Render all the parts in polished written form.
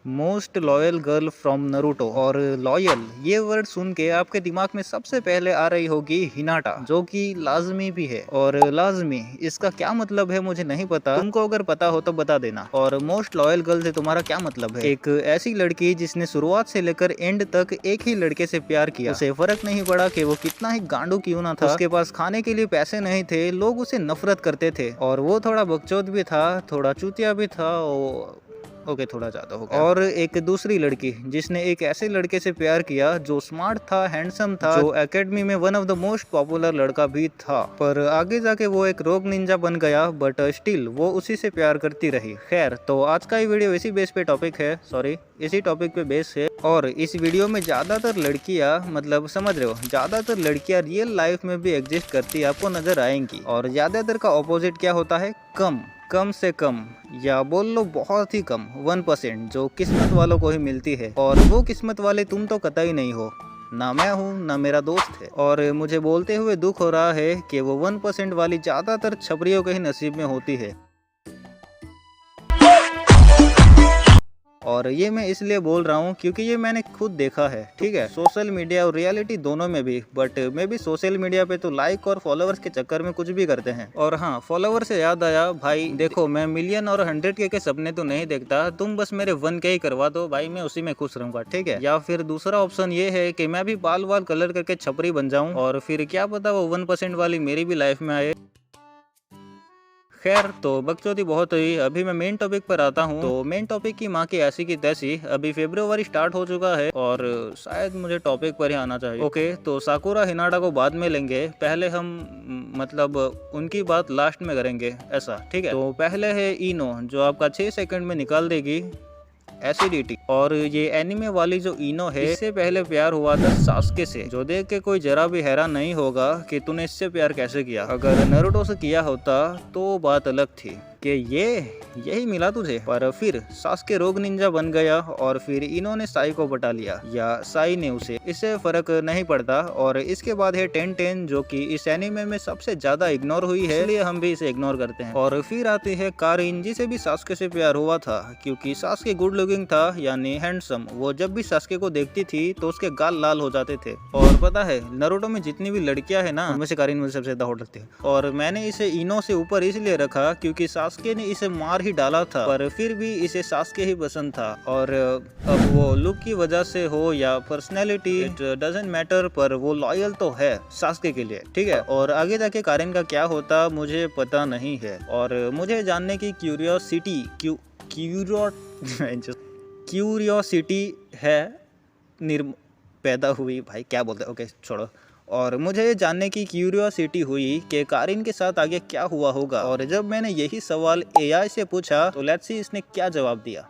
Most loyal girl from Naruto. और loyal ये word सुन के आपके दिमाग में सबसे पहले आ रही होगी हिनाटा, जो कि लाजमी भी है। और लाजमी इसका क्या मतलब है मुझे नहीं पता, तुमको अगर पता हो तो बता देना। और मोस्ट लॉयल गर्ल से तुम्हारा क्या मतलब है? एक ऐसी लड़की जिसने शुरुआत से लेकर एंड तक एक ही लड़के से प्यार किया, उसे फर्क नहीं पड़ा कि वो कितना ही गांडू क्यों ना था, उसके पास खाने के लिए पैसे नहीं थे, लोग उसे नफरत करते थे, और वो थोड़ा बकचोद भी था, थोड़ा चूतिया भी था, ओके थोड़ा ज्यादा हो गया। और एक दूसरी लड़की जिसने एक ऐसे लड़के से प्यार किया जो स्मार्ट था, हैंडसम था, जो एकेडमी में one of the most popular लड़का भी था, पर आगे जाके वो एक रोग निंजा बन गया, बट स्टिल वो उसी से प्यार करती रही। खैर, तो आज का ये वीडियो इसी बेस पे टॉपिक है, सॉरी इसी टॉपिक पे बेस है। और इस वीडियो में ज्यादातर लड़कियां, मतलब समझ रहे हो, ज्यादातर लड़कियां रियल लाइफ में भी एग्जिस्ट करती आपको नजर आएंगी। और ज्यादातर का ऑपोजिट क्या होता है? कम से कम, या बोल लो बहुत ही कम, 1%, जो किस्मत वालों को ही मिलती है। और वो किस्मत वाले तुम तो कतई नहीं हो, ना मैं हूँ ना मेरा दोस्त है। और मुझे बोलते हुए दुख हो रहा है कि वो 1% वाली ज्यादातर छपरियों के ही नसीब में होती है। और ये मैं इसलिए बोल रहा हूँ क्योंकि ये मैंने खुद देखा है, ठीक है, सोशल मीडिया और रियलिटी दोनों में भी। बट मैं भी सोशल मीडिया पे तो लाइक और फॉलोअर्स के चक्कर में कुछ भी करते हैं। और हाँ, फॉलोअर से याद आया भाई, देखो मैं मिलियन और 100K के सपने तो नहीं देखता, तुम बस मेरे 1K ही करवा दो भाई, मैं उसी में खुश रहूंगा, ठीक है। या फिर दूसरा ऑप्शन ये है कि मैं भी बाल वाल कलर करके छपरी बन जाऊं, और फिर क्या पता वो 1% वाली मेरी भी लाइफ में आए। खैर, तो बकचोदी बहुत हुई, अभी मैं मेन टॉपिक पर आता हूँ। तो मेन टॉपिक की माँ की ऐसी की तैसी, अभी फरवरी स्टार्ट हो चुका है और शायद मुझे टॉपिक पर ही आना चाहिए। ओके, तो साकुरा हिनाटा को बाद में लेंगे, पहले हम मतलब उनकी बात लास्ट में करेंगे, ऐसा ठीक है। तो पहले है इनो, जो आपका 6 सेकंड में निकाल देगी एसिडिटी। और ये एनिमे वाली जो इनो है, इससे पहले प्यार हुआ था सास्के से, जो देख के कोई जरा भी हैरान नहीं होगा कि तूने इससे प्यार कैसे किया। अगर नारुतो से किया होता तो बात अलग थी कि यही मिला तुझे, पर फिर सास्के रोग निंजा बन गया और फिर इन्होंने साई को पटा लिया, या साई ने उसे, इससे फर्क नहीं पड़ता। और इसके बाद है टेन टेन, जो कि इस एनिमे में सबसे ज्यादा इग्नोर हुई है, इसलिए हम भी इसे इग्नोर करते हैं। और फिर आती है कारिन, जिसे भी सास्के से प्यार हुआ था, क्योंकि सास्के गुड लुकिंग था, यानी हैंडसम। वो जब भी सास्के को देखती थी तो उसके गाल लाल हो जाते थे। और पता है, नारुतो में जितनी भी लड़कियां है ना, उनमें से कारिन मुझे सबसे ज्यादा हॉट लगती है। और मैंने इसे इनो से ऊपर इसलिए रखा क्योंकि सास्के ने इसे मार ही डाला था, पर फिर भी इसे सास्के ही पसंद था। और अब वो लुक की वजह से हो या पर्सनैलिटी, इट डजंट मैटर, पर वो लॉयल तो है सास्के के लिए, ठीक है। और आगे जाके कारिन का क्या होता मुझे पता नहीं है, और मुझे जानने की क्यूरियोसिटी है पैदा हुई, भाई क्या बोलते हैं, ओके छोड़ो। और मुझे ये जानने की क्यूरियोसिटी हुई कि कारिन के साथ आगे क्या हुआ होगा। और जब मैंने यही सवाल एआई से पूछा तो लेट्स सी इसने क्या जवाब दिया।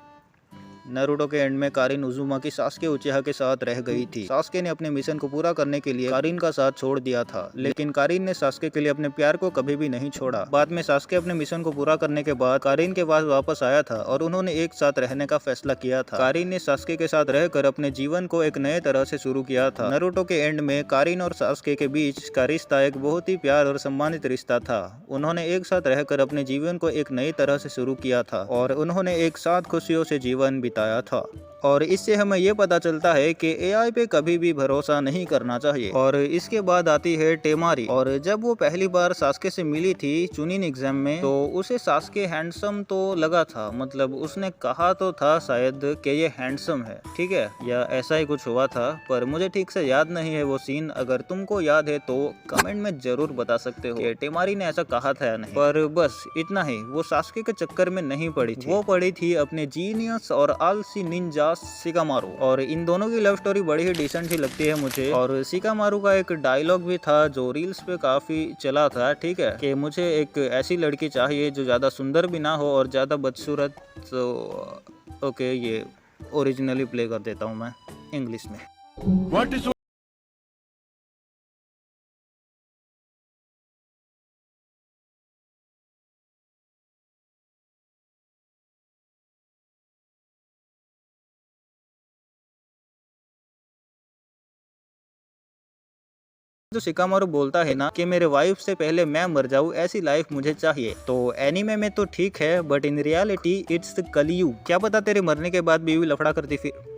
नारुतो के एंड में कारिन उजुमा की सास्के उचिहा के साथ रह गई थी। सास्के ने अपने मिशन को पूरा करने के लिए कारिन का साथ छोड़ दिया था, लेकिन कारिन ने सास्के के लिए अपने प्यार को कभी भी नहीं छोड़ा। बाद में सास्के अपने मिशन को पूरा करने के बाद कारिन के पास वापस आया था और उन्होंने एक साथ रहने का फैसला किया था। कारिन ने सास्के के साथ रहकर अपने जीवन को एक नए तरह से शुरू किया था। नारुतो के एंड में कारिन और सास्के के बीच का रिश्ता एक बहुत ही प्यार और सम्मानित रिश्ता था। उन्होंने एक साथ रहकर अपने जीवन को एक नई तरह से शुरू किया था और उन्होंने एक साथ खुशियों से जीवन बिताया था। और इससे हमें ये पता चलता है कि एआई पे कभी भी भरोसा नहीं करना चाहिए। और इसके बाद आती है टेमारी। और जब वो पहली बार सास्के से मिली थी चुनिन एग्जाम में, तो उसे सास्के हैंडसम तो लगा था, मतलब उसने कहा तो था शायद कि ये हैंडसम है, ठीक है, या ऐसा ही कुछ हुआ था, पर मुझे ठीक से याद नहीं है वो सीन। अगर तुमको याद है तो कमेंट में जरूर बता सकते हो कि टेमारी ने ऐसा कहा था या नहीं। पर बस इतना ही, वो सास्के के चक्कर में नहीं पड़ी थी, वो पड़ी थी अपने जीनियस और आलसी निंजा शिकामारू। और इन दोनों की लव स्टोरी बड़ी ही डिसेंट ही लगती है मुझे। और शिकामारू का एक डायलॉग भी था जो रील्स पे काफी चला था, ठीक है, कि मुझे एक ऐसी लड़की चाहिए जो ज्यादा सुंदर भी ना हो और ज्यादा बदसूरत। तो ओके, ये ओरिजिनली प्ले कर देता हूँ मैं इंग्लिश में। जो शिकामारू बोलता है ना कि मेरे वाइफ से पहले मैं मर जाऊं, ऐसी लाइफ मुझे चाहिए। तो एनीमे में तो ठीक है, बट इन रियलिटी इट्स कलियुग। क्या पता तेरे मरने के बाद बीवी लफड़ा करती फिर।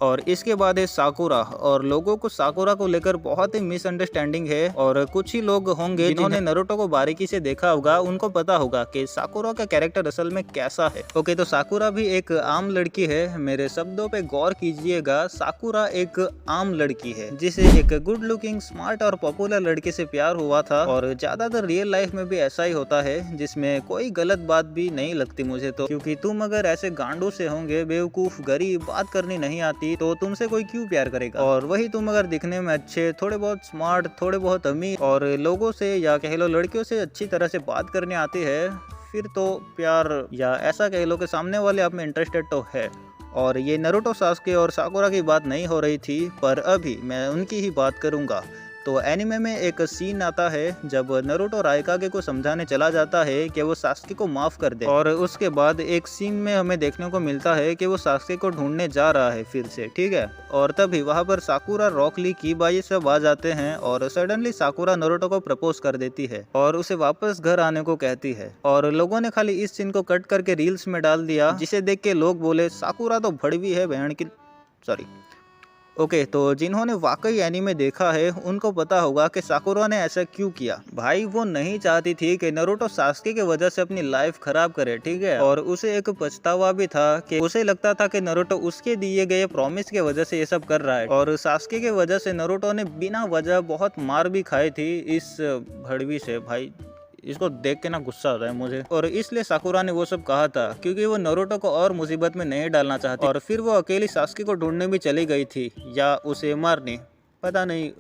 और इसके बाद है साकुरा, और लोगों को साकुरा को लेकर बहुत ही मिसअंडरस्टैंडिंग है। और कुछ ही लोग होंगे जिन्होंने नारुतो को बारीकी से देखा होगा, उनको पता होगा कि साकुरा का कैरेक्टर असल में कैसा है। ओके, तो साकुरा भी एक आम लड़की है। मेरे शब्दों पे गौर कीजिएगा, साकुरा एक आम लड़की है जिसे एक गुड लुकिंग, स्मार्ट और पॉपुलर लड़के से प्यार हुआ था। और ज्यादातर रियल लाइफ में भी ऐसा ही होता है, जिसमें कोई गलत बात भी नहीं लगती मुझे तो, क्योंकि तुम अगर ऐसे गांडू से होंगे, बेवकूफ, गरीब, बात करनी नहीं आती, तो तुमसे कोई क्यों प्यार करेगा। और वही तुम अगर दिखने में अच्छे, थोड़े बहुत स्मार्ट, थोड़े बहुत अमीर और लोगों से या कह लो लड़कियों से अच्छी तरह से बात करने आती है, फिर तो प्यार, या ऐसा कह लो कि सामने वाले आप में इंटरेस्टेड तो है। और ये नारुतो, सास्के और साकुरा की बात नहीं हो रही थी, पर अभी मैं उनकी ही बात करूंगा। तो एनिमे में एक सीन आता है जब नारुतो राइकागे को समझाने चला जाता है कि वो सास्के को माफ कर दे। और उसके बाद एक सीन में हमें देखने को मिलता है कि वो सास्के को ढूंढने जा रहा है फिर से, ठीक है। और तभी वहाँ पर साकुरा, रॉक ली, कीबाई सब आ जाते हैं और सडनली साकुरा नारुतो को प्रपोज कर देती है और उसे वापस घर आने को कहती है। और लोगों ने खाली इस सीन को कट करके रील्स में डाल दिया, जिसे देख के लोग बोले साकुरा तो भड़वी है बहन की, सॉरी। ओके, तो जिन्होंने वाकई एनीमे देखा है उनको पता होगा कि साकुरा ने ऐसा क्यों किया। भाई वो नहीं चाहती थी कि नारुतो सास्के की वजह से अपनी लाइफ खराब करे, ठीक है। और उसे एक पछतावा भी था कि उसे लगता था कि नारुतो उसके दिए गए प्रॉमिस के वजह से ये सब कर रहा है। और सास्के की वजह से नारुतो ने बिना वजह बहुत मार भी खाई थी इस भड़वी से। भाई इसको देख के ना गुस्सा आता है मुझे। और इसलिए साकुरा ने वो सब कहा था क्योंकि वो नारुतो को और मुसीबत में नहीं डालना चाहती। और फिर वो अकेली सास्के को ढूंढने भी चली गई थी, या उसे मारने, पता नहीं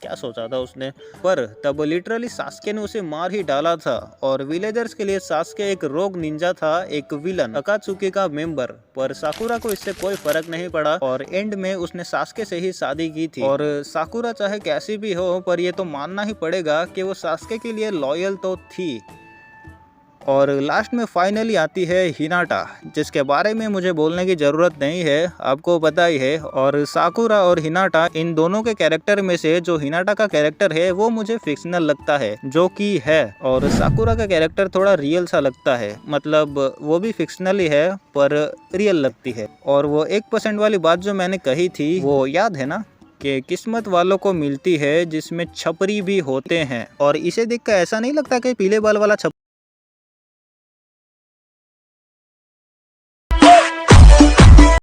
क्या सोचा था उसने। पर तब लिटरली सास्के ने उसे मार ही डाला था। और विलेजर्स के लिए सास्के एक रोग निंजा था, एक विलन, अकात्सुकी का मेंबर। पर साकुरा को इससे कोई फर्क नहीं पड़ा और एंड में उसने सास्के से ही शादी की थी। और साकुरा चाहे कैसी भी हो, पर ये तो मानना ही पड़ेगा कि वो सास्के के लिए लॉयल तो थी। और लास्ट में फाइनली आती है हिनाटा, जिसके बारे में मुझे बोलने की ज़रूरत नहीं है, आपको पता ही है। और साकुरा और हिनाटा, इन दोनों के कैरेक्टर में से जो हिनाटा का कैरेक्टर है वो मुझे फिक्शनल लगता है, जो कि है। और साकुरा का कैरेक्टर थोड़ा रियल सा लगता है, मतलब वो भी फिक्शनल ही है पर रियल लगती है। और वो 1% वाली बात जो मैंने कही थी वो याद है ना, कि किस्मत वालों को मिलती है जिसमें छपरी भी होते हैं। और इसे देखकर ऐसा नहीं लगता कि पीले बाल वाला